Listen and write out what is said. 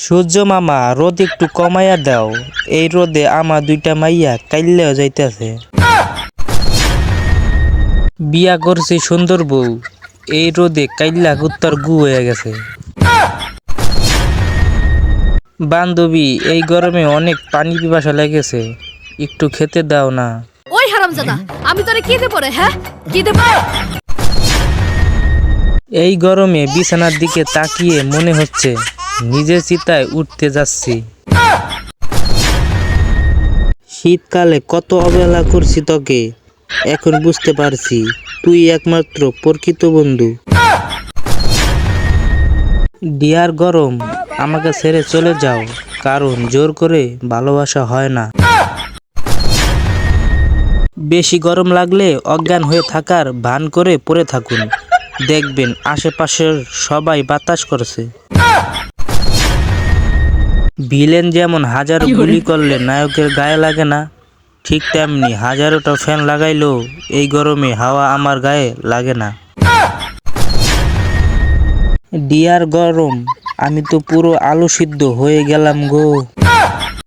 সূর্য মামা রোদ একটু কমাইয়া দাও, এই রোদে আমার দুইটা মাইয়া কাইল্লেও যাইতেছে। বিয়া করছি সুন্দর বউ, এই রোদে কাইল্লা কুত্তার গু হয়ে গেছে। বান্ধবী, এই গরমে অনেক পানি পিপাসা লেগেছে, একটু খেতে দাও না। ওই হারামজাদা, আমি তোরে কি দেব রে? হ্যাঁ, কি দেব? এই গরমে বিছানার দিকে তাকিয়ে মনে হচ্ছে নিজের চিতায় উঠতে যাচ্ছি। শীতকালে কত অবহেলা করছি তোকে, এখন বুঝতে পারছি তুই একমাত্র প্রকৃত বন্ধু। ডিয়ার গরম, আমাকে ছেড়ে চলে যাও, কারণ জোর করে ভালোবাসা হয় না। বেশি গরম লাগলে অজ্ঞান হয়ে থাকার ভান করে পড়ে থাকুন, দেখবেন আশেপাশের সবাই বাতাস করছে। ভিলেন যেমন হাজার গুলি করলে নায়কের গায়ে লাগে না, ঠিক তেমনি হাজারোটা ফ্যান লাগাইলেও এই গরমে হাওয়া আমার গায়ে লাগে না। ডিয়ার গরম, আমি তো পুরো আলু সিদ্ধ হয়ে গেলাম গো।